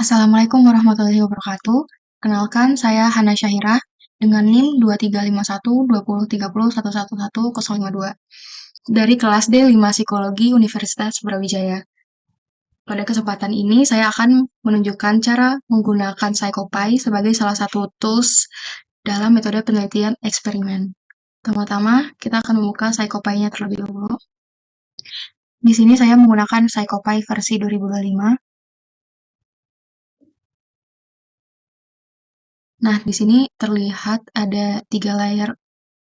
Assalamualaikum warahmatullahi wabarakatuh. Kenalkan, saya Hana Syahirah dengan NIM 23512030111052 dari kelas D5 Psikologi Universitas Brawijaya. Pada kesempatan ini, saya akan menunjukkan cara menggunakan PsychoPy sebagai salah satu tools dalam metode penelitian eksperimen. Pertama-tama, kita akan membuka PsychoPy-nya terlebih dahulu. Di sini saya menggunakan PsychoPy versi 2025. Nah, di sini terlihat ada 3 layer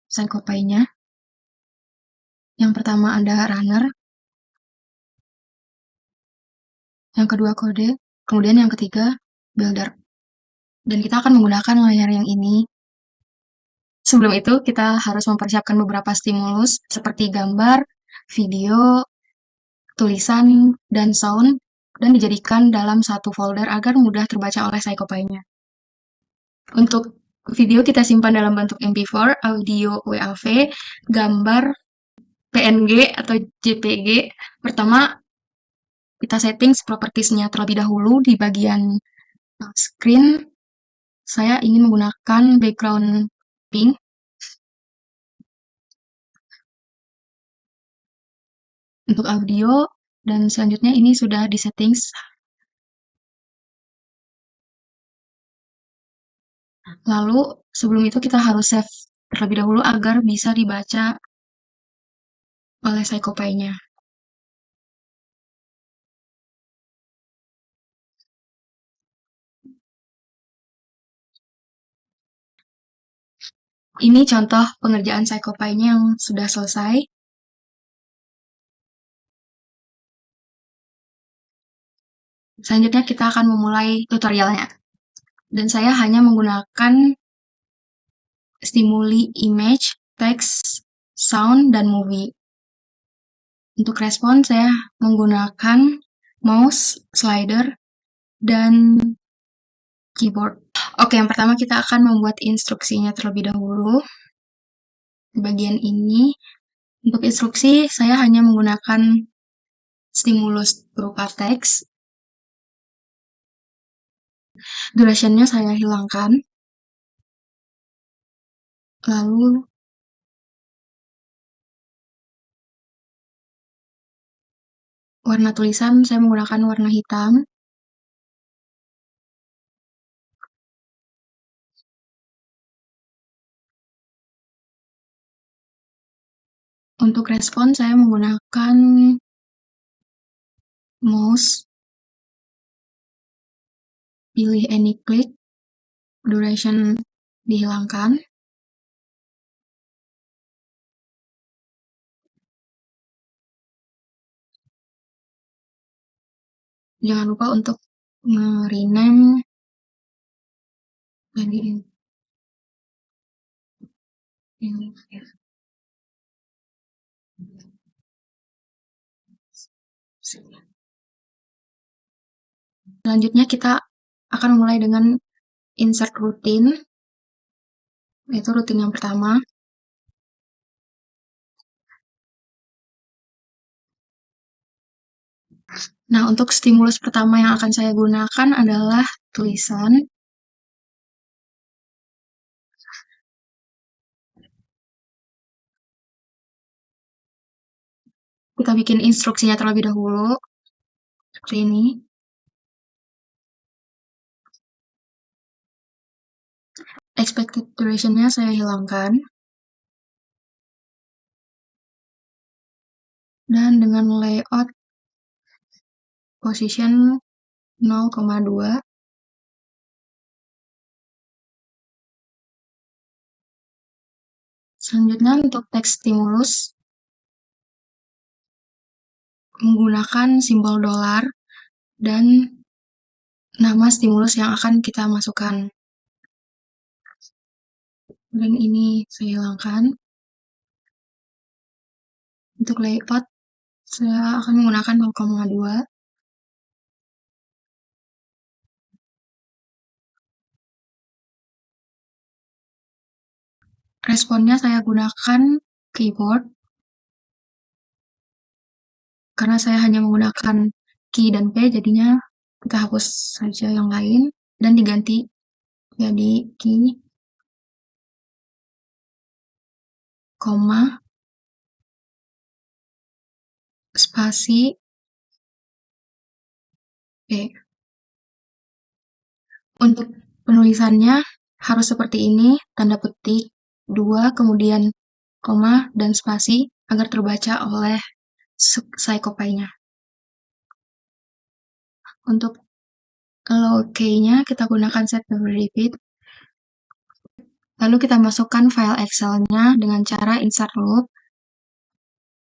PsychoPy-nya. Yang pertama ada runner, yang kedua kode, kemudian yang ketiga builder. Dan kita akan menggunakan layer yang ini. Sebelum itu, kita harus mempersiapkan beberapa stimulus seperti gambar, video, tulisan, dan sound, dan dijadikan dalam satu folder agar mudah terbaca oleh PsychoPy-nya. Untuk video kita simpan dalam bentuk MP4, audio WAV, gambar PNG atau JPG. Pertama, kita settings properties-nya terlebih dahulu di bagian screen. Saya ingin menggunakan background pink. Untuk audio, dan selanjutnya ini sudah di settings. Lalu, sebelum itu kita harus save terlebih dahulu agar bisa dibaca oleh PsychoPy-nya. Ini contoh pengerjaan PsychoPy-nya yang sudah selesai. Selanjutnya kita akan memulai tutorialnya. Dan saya hanya menggunakan stimuli image, text, sound, dan movie. Untuk respon saya menggunakan mouse, slider, dan keyboard. Oke, yang pertama kita akan membuat instruksinya terlebih dahulu. Di bagian ini, untuk instruksi saya hanya menggunakan stimulus berupa teks. Duration-nya saya hilangkan. Lalu warna tulisan saya menggunakan warna hitam. Untuk respon saya menggunakan mouse, pilih any click, duration dihilangkan. Jangan lupa untuk rename ini. Selanjutnya kita akan mulai dengan insert routine, yaitu routine yang pertama. Nah, untuk stimulus pertama yang akan saya gunakan adalah tulisan. Kita bikin instruksinya terlebih dahulu, seperti ini. Expected duration-nya saya hilangkan. Dan dengan layout position 0,2. Selanjutnya untuk teks stimulus, menggunakan simbol dolar dan nama stimulus yang akan kita masukkan. Dan ini saya hilangkan. Untuk layout, saya akan menggunakan 0,2. Responnya saya gunakan keyboard, karena saya hanya menggunakan key dan P, jadinya Kita hapus saja yang lain dan diganti jadi key, koma, spasi, P. Untuk penulisannya harus seperti ini, tanda petik, 2, kemudian koma, dan spasi agar terbaca oleh psycopy-nya. Untuk load key-nya kita gunakan set every repeat. Lalu kita masukkan file Excel-nya dengan cara insert loop,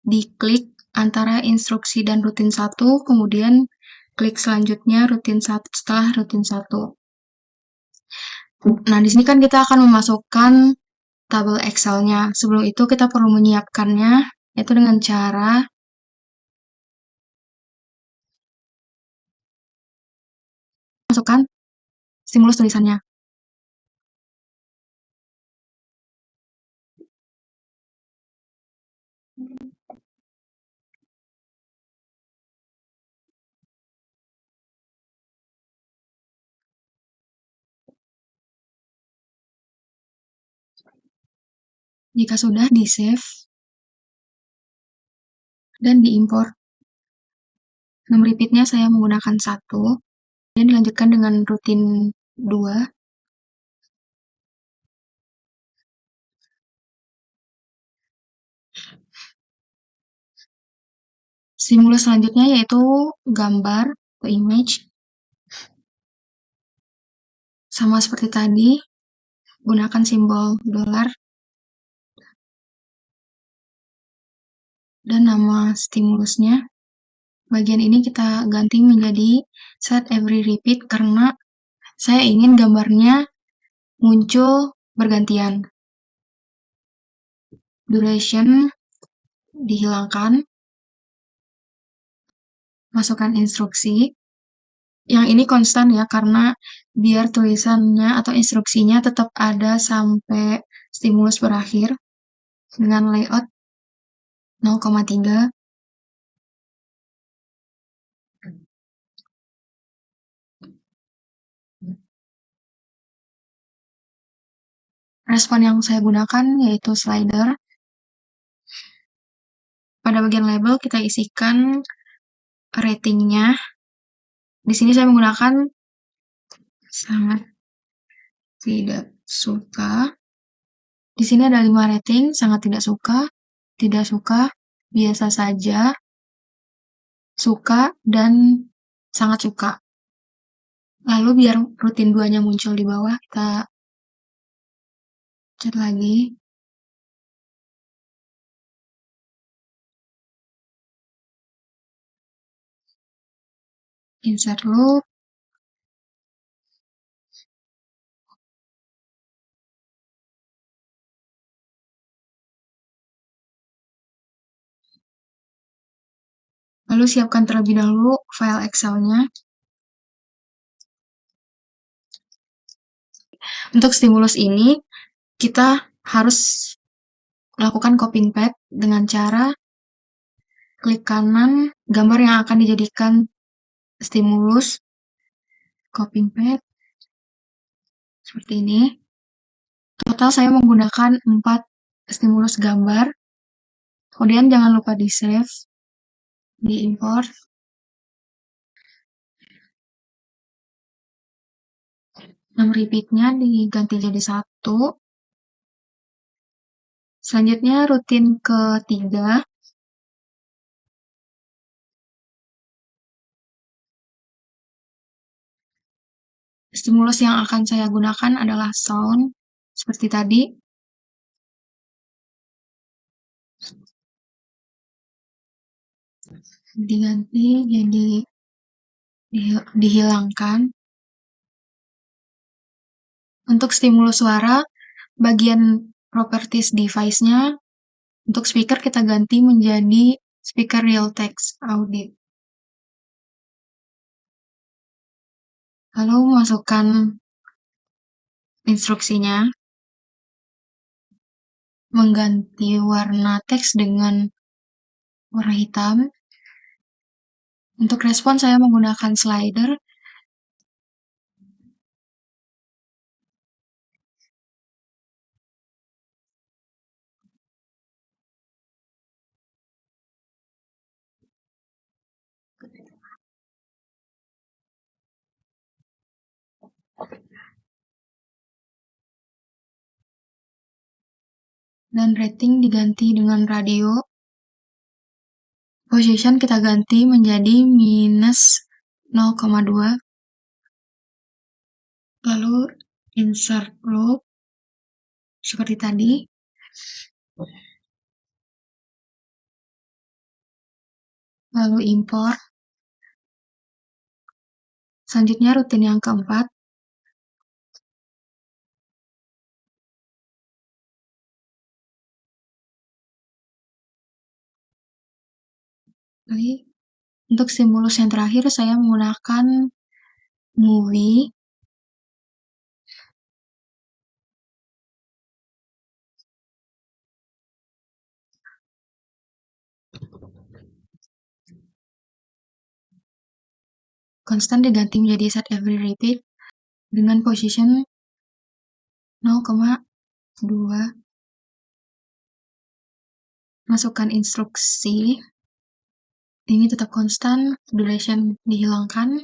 diklik antara instruksi dan rutin 1, kemudian klik selanjutnya rutin 1 setelah rutin 1. Nah, di sini kan kita akan memasukkan tabel Excel-nya. Sebelum itu kita perlu menyiapkannya, yaitu dengan cara masukkan stimulus tulisannya. Jika sudah, di-save dan diimpor. Nomor repeat-nya saya menggunakan 1, dan dilanjutkan dengan rutin 2. Stimulus selanjutnya yaitu gambar atau image. Sama seperti tadi, gunakan simbol dolar dan nama stimulusnya. Bagian ini kita ganti menjadi set every repeat karena saya ingin gambarnya muncul bergantian. Duration dihilangkan. Masukkan instruksi. Yang ini konstan ya, karena biar tulisannya atau instruksinya tetap ada sampai stimulus berakhir dengan layout 0,3. Respon yang saya gunakan yaitu slider. Pada bagian label kita isikan ratingnya. Di sini saya menggunakan sangat tidak suka. Di sini ada 5 rating, sangat tidak suka, biasa saja, suka, dan sangat suka. Lalu biar rutin 2-nya muncul di bawah, kita cat lagi. Insert loop. Lalu siapkan terlebih dahulu file Excel-nya. Untuk stimulus ini, kita harus melakukan copying path dengan cara klik kanan gambar yang akan dijadikan stimulus, copying path, seperti ini. Total saya menggunakan 4 stimulus gambar. Kemudian jangan lupa di-save, di-import. Nomor repeat-nya diganti jadi 1. Selanjutnya rutin ketiga. Stimulus yang akan saya gunakan adalah sound, seperti tadi. Diganti jadi dihilangkan. Untuk stimulus suara, bagian properties device-nya, untuk speaker kita ganti menjadi speaker real text audit. Lalu masukkan instruksinya, mengganti warna teks dengan warna hitam. Untuk respon saya menggunakan slider Dan rating diganti dengan radio. Position kita ganti menjadi minus 0,2. Lalu insert loop seperti tadi. Lalu import. Selanjutnya rutin yang keempat. Jadi, untuk stimulus yang terakhir saya menggunakan movie. Konstan diganti menjadi set every repeat dengan position 0,2. Masukkan instruksi. Ini tetap konstan, duration dihilangkan,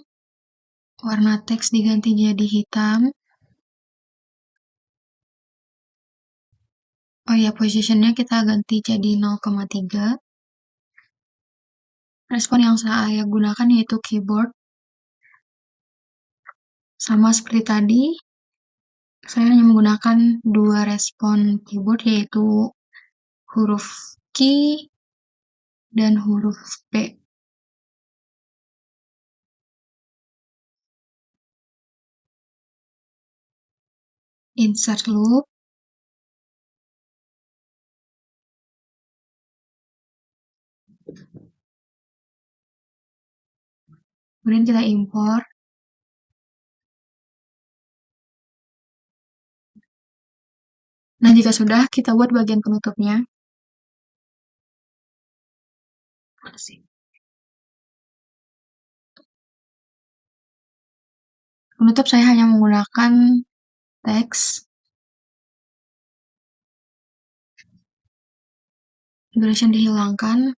warna teks diganti jadi hitam. Oh ya, positionnya kita ganti jadi 0,3. Respon yang saya gunakan yaitu keyboard. Sama seperti tadi, saya hanya menggunakan 2 respon keyboard, yaitu huruf Q dan huruf P. Insert loop. Kemudian kita import. Nah, jika sudah, kita buat bagian penutupnya. Penutup saya hanya menggunakan teks. Duration dihilangkan.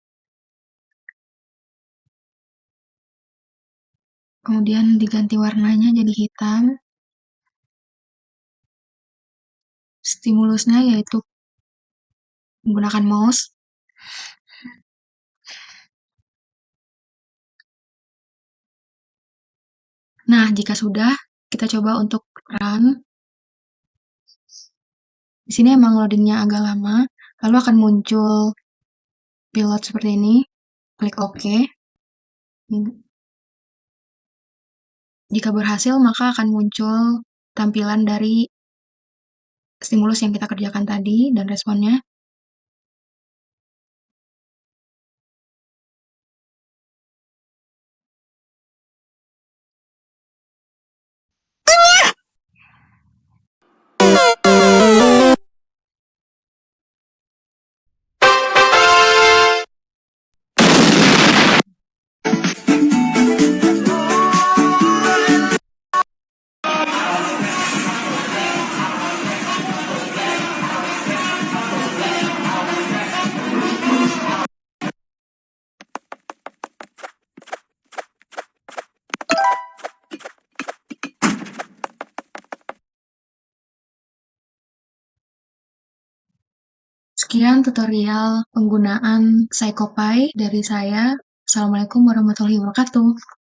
Kemudian diganti warnanya jadi hitam. Stimulusnya yaitu menggunakan mouse. Nah, jika sudah, kita coba untuk run. Di sini emang loadingnya agak lama, lalu akan muncul pilot seperti ini. Klik OK. Jika berhasil, maka akan muncul tampilan dari stimulus yang kita kerjakan tadi dan responnya. Sekian tutorial penggunaan PsychoPy dari saya. Assalamualaikum warahmatullahi wabarakatuh.